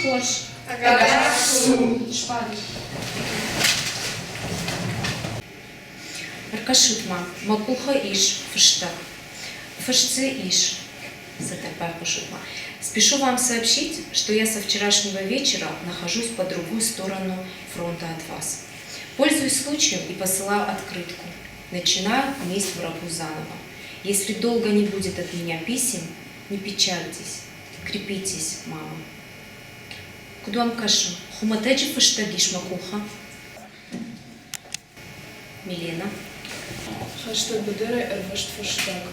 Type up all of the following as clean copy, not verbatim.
Хош. Шпаги. Аркашутма, макуха иш, фыштак. Фышце иш. Спешу вам сообщить, что я со вчерашнего вечера нахожусь по другую сторону фронта от вас. Пользуюсь случаем и посылаю открытку. Начинаю месть врагу заново. Если долго не будет от меня писем, не печальтесь, крепитесь, мама. Кудуам кашу, хуматеджи фыштагиш макуха. Милена. Хаштаг бедere erwischt фыштаг.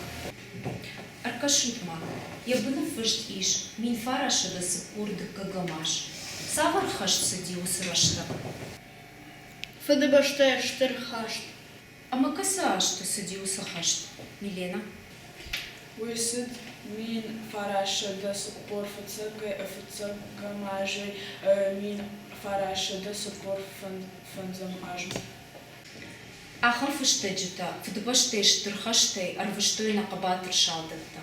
Аркашутма, я буду фышт иш, мин фараша до сих пор дыкагамаш. Савар хашт садиус рашта. ФДБште штырхашт. А макаса что садиуса хашт, Милена? Уисит мин фараша до сих пор фцагамажи, мин фараша до сих пор фанзамажи. Ахам фыштеджита, фдбаште штырхаште, арвыштой на кабатр шалдатта.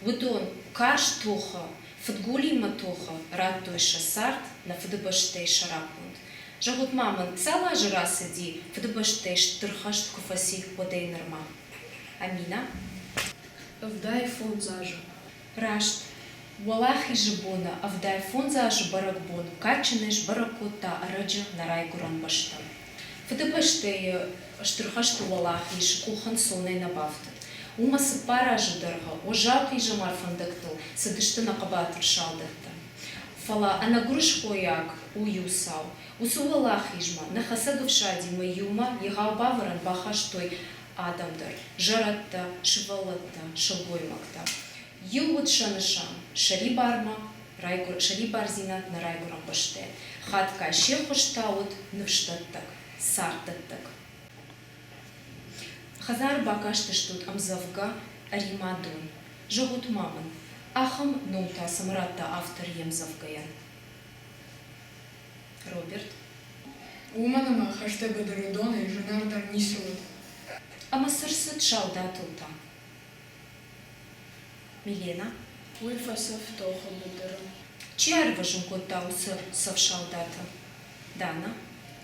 Выдон каш тоха, фдгулима тоха, раттой шасарт, на фдбаште шарапунд. Жагут маман, цала жира сади, фдбаште штырхашт куфасих подей норма. Амина? Вдай фон зажу. Рашт. Валахи жибона, авдай фон зажу баракбон, качанеш баракота, араджа нарай гуран баштам. ФДБште штырхашты валахи шкухан сонай набавты. Умасы паражы дырға, ожалқи жамар фандықтыл, садышты нақабатыр шалдықты. Фала анагурыш қояк, уюсау. Усу валахи жма, нахасагов шадима юма, егау бавыран бахаштой адамдар. Жаратта, шывалатта, шылгоймакта. Югут шанышам, шари барма, шари барзина на райгурам баште. Хатка шехуштаут навштаттак. Сартаттак. Хазар бакашты штут амзавга аримадун. Жогут маман. Ахам нута самратта автор емзавгаян. Роберт. Уманама хаштаг бедere дона и женардар нисует. Ама сырсыт шалдатулта. Милена. Уифасов тоха бедere. Чиар важун коттаусы совшалдата. Дана.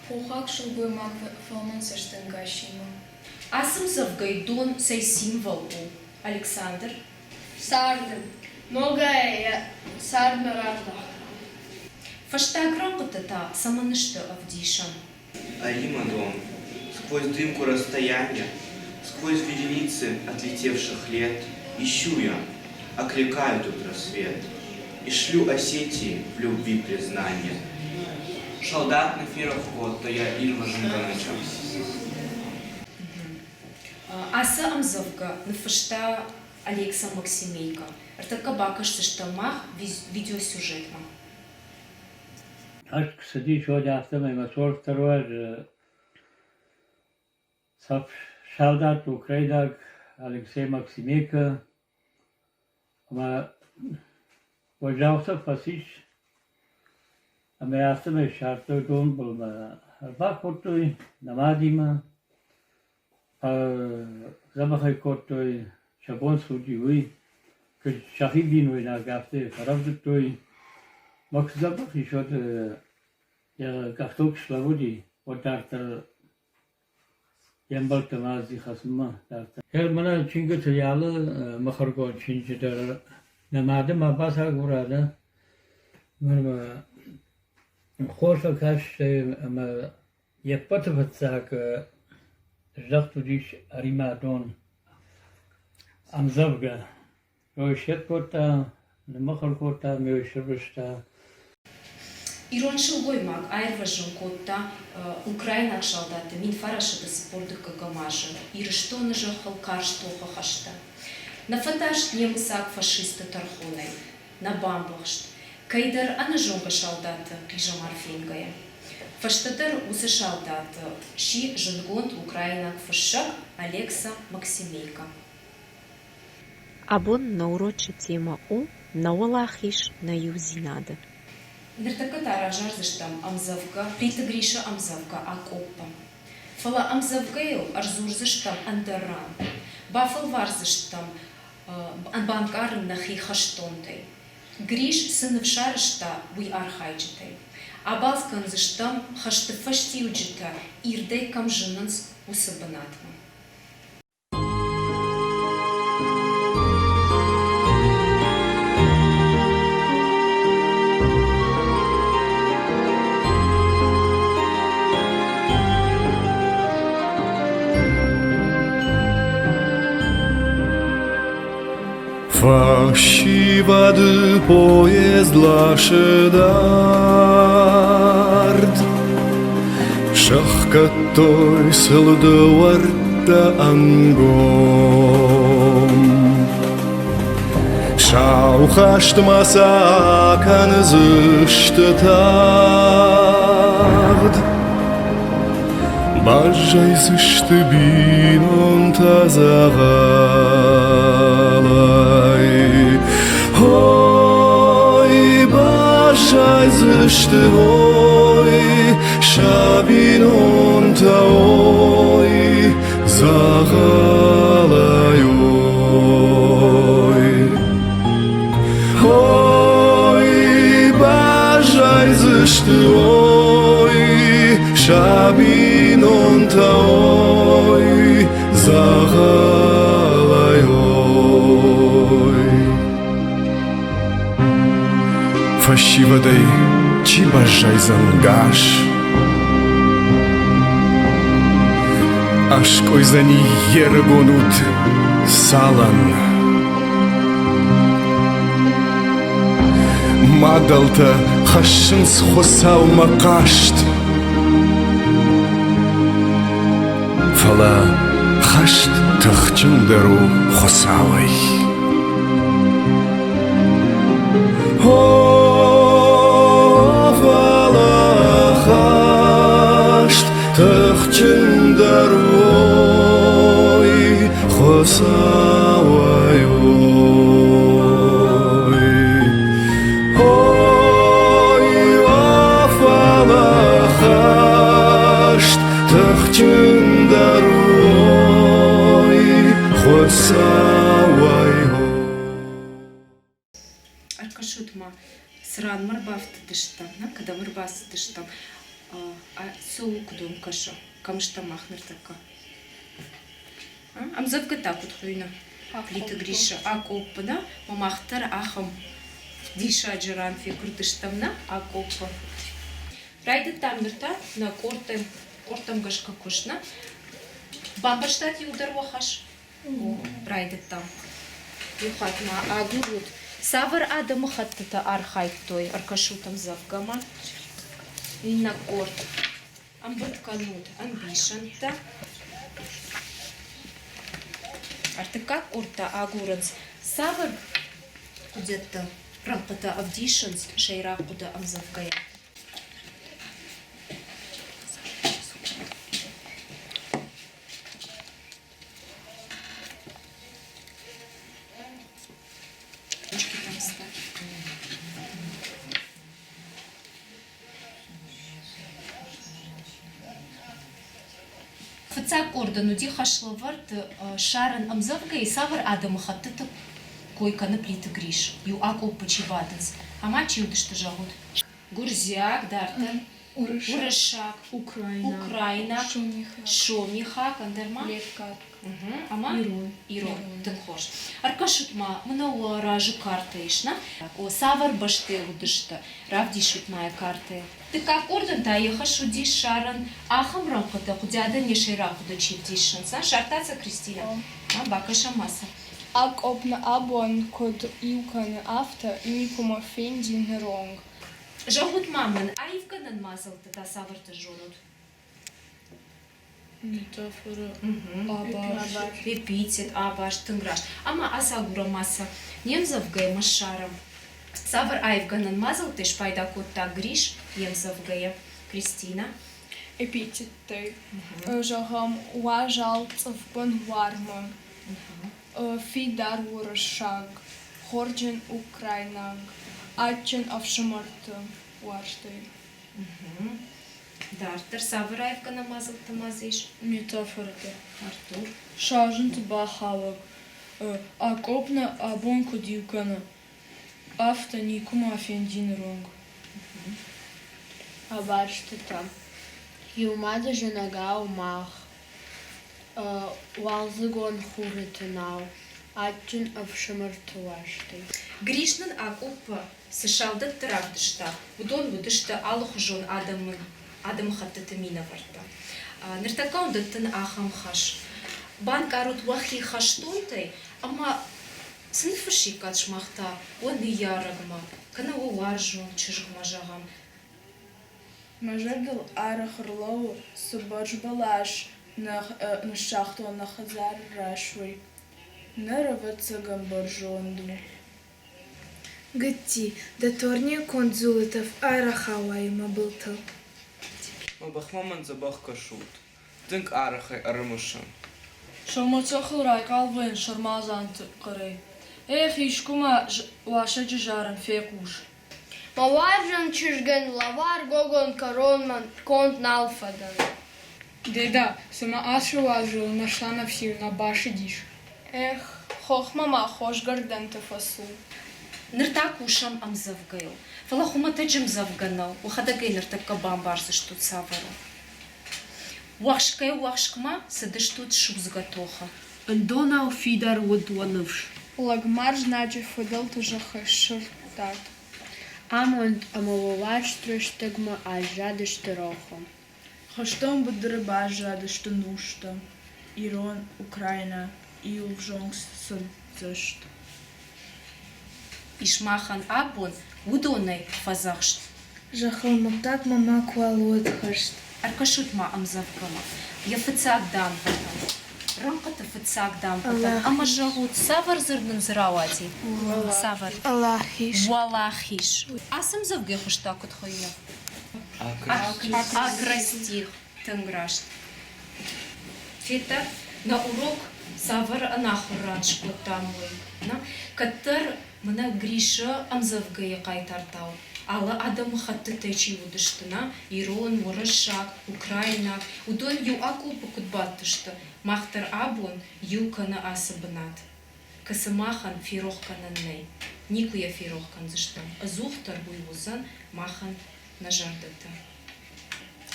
Пухак шубы мак фалман сештенгашима. Асым завгайдон сей символ у. Александр. Сардым. Многое сардна разда. Фаштагракотата саманышты авдишан. Аримадон, сквозь дымку расстояния, сквозь вереницы отлетевших лет, ищу я, окликаю тут рассвет, и шлю Осетии в любви признание. Шалдат на фироход, то я Ильва Жунганыча. Аса амзавга нафашта Алекса Максимейка. Артака бакашты штамах видеосюжетма. Aşk sıdî çoğacaktım ama sortar var. Saf şavdat Ukraynak Alexey Maksimeyka. Ama ocakta fasiş. Ama yaptım şartlı don bulma. Bak kotoy namadima. Zabahay kotoy şabon sucivi. Că şahibin na gafte farabdutoy. Максимов еще я как-то шлавуди вот так-то я был-то мази хасма так-то я мана чинга чаяла махарго чинчитер намады мабаса гурада мама хоша каш ама я потвацак жахтудиш аримадон амзавга ошет кота махаркота мешевшта Ирон шылгоймак айрважын котта Украина шалдаты мин фараша да сыпордыка гамажа. Ирыштоны жахал карштоха хашта. На фаташ немсак фашиста тархонай. На бамбахшт. Кайдар анажонга шалдаты кижамар фенгая. Фаштадар усы шалдаты. Ши жынгонт Украина фашак Алекса Максимейка. Абон на уроча тема у на Олахиш на Юзинада. Нертаката аражарзыштам амзавга, притагриша амзавга акоппа. Фала амзавгайл арзурзыштам андарран. Бафал варзыштам анбанкарын нахи хаштонтай. Гриш сынывшарышта буй архайджытай. Абалскан зыштам хаштыфашти уджита ирдей камжынынс усыбынатма. Фащивады поезд лашыдард Шахкатой сылдыварда ангом Шаухаштмаса канызыштытард Бажайсышты бинон тазагалай Ой, бажайсышты ой Шабинон та ой загалай Ой, бажайсышты ой Шабинон та ой загалай Фащивадай чи бажайзангаш Аш койзани ергонут салан Мадалта хашшынс хосал макашт Фала хашт тахчындару хосалай Фала хашт тахчындару хосалай Аркашутма сран марбафты дыштам, когда марбасы дыштам, а соукдум каша, камштамах нартака. Амзавка так вот хуйна. Плита Гриша, акопа, да? Мамахтар ахам диша джаран фикур дыштамна, акопа. Райда там нырта на кортам гашка кушна. Бабаштат юдар вахаш. Райда там. Юхатма агурут. Савар адам хаттата архайт той аркашутам завгама. И на корт. Амбуртканут амбишанта. Артыкак урта агуранс. Савар кудетта рампата авдишанс шейра куда амзавгая. Фацак ордану дихашлаварт шаран амзавга и савар адам хаттыта койка на плита Гриш. Ю акол почиватанс. Амачи удышты жагут. Гурзяк дартан. Урышак. Украина. Шомиха. Кандарма. Лепкат. Ама? Ирон. Тынхош. Аркашутма мынау ражу карта ишна. О савар баште удышты. Равдишутмая карта. Ты как орден та ехашу ди шаран ахам рампата худяда не шейрахуда чивдишан. Шартаца Кристина. Бакаша маса. Ak op na abon kod iukane afta имикума фендин ронг. Жагут маман, а ивганан мазал та саварта жонут. Метафора. Абаш. Эпитет, абаш, тынграш. Ама асагура маса. Немзавгай машарам. Савар айвганан мазал ты шпайда кот так Гриш. Немзавгая. Кристина. Епитеты. Жагам уажал цвбан варма. Фидар урышаг. Хорджен Украинаг. Ачен авшамарты. Уашты. Дартер савар айвганан мазал ты мазиш. Метафора. Артур. Шажент бахалок. Акопна абон кодиукана. Афта никума фендин ронг. А бачите там. Юмада женага умах. Уалзыгон хуритынау. Ачын авшамартуашты. Гришнан акупа сышалдат травдышта. Удон будышта алхужон адам хаттатамина варта. Нертакаун даттан ахам хаш. Банк арут вахи хаштойтай, ама сынфыши качмахта, он и ярагма, кана уаржун чижгма жагам. Мажердал арахарлоу субарж балаш на шахту на хазар рашвой. Наравацагам баржонду. Гытти, да торния конзулетов арахауай мабылтал. Мабахмаман забах кашут. Дынк арахай арымышын. Шамацахл райкалвен шармазант карей. Эх, ишкума ваша жаран фекуш. Маваржан чижген лавар гогон коронман конт налфадан. Деда, сама ашу лажу нашла на всю на баши диш. Эх, хохмама хош гарден фасу. Нертак ушам ам завгайл. Фалахуматаджим завганал, ухадагай нертак бамбарсы штут савару. Уахшкма садыштут шузгатоха. Андонау фидар удуанывш. Лагмар значит фадал тужаха шуртат. Амонд амаловаш трыштыгма ажадыш тырохо. Хаштом бадрыба жадышты нушта. Ирон Украина и увжонгс садзышт. Ишмахан абон удонай фазахшт. Жахалмактак мама куалует хашт. Аркашутма ам завгама. Я фыцак дам потом. Рамката фыцак дам потом. Ама жагут савар зырдын зырауати. Савар. Аллахиш. Валахиш. Асам завге хуштак от хоя. Акрастих. Танграшт. Фета на урок савар анахуранш котамой. Катар мына Гриша ам завге кайтартау. Ала адам хатты течи удыштына, Ирон, Ворышак, Украина, удон ю аку покутбаттышты, махтар абон юкана асабынат. Касымахан фирохкананней, никуя фирохкан зыштам, азухтар буйвузан махан нажардата.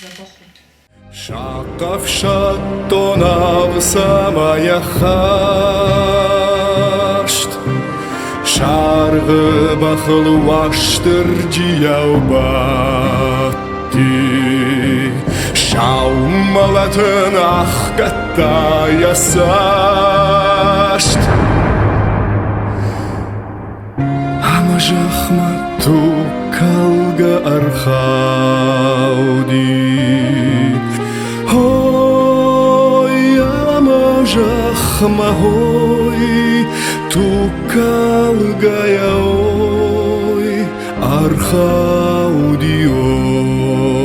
Забахут. Шақав шаттонав самая хашт Шарғы бақыл уаштыр жияу батти Шаумалатын аққатта ясашт Ама жақма тукалға архауди Ой, ама жақма ой Тукалгая ой, архауди ой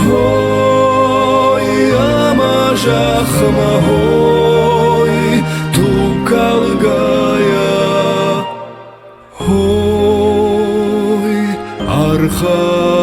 Ой, ама жақма ой Тукалгая ой, архауди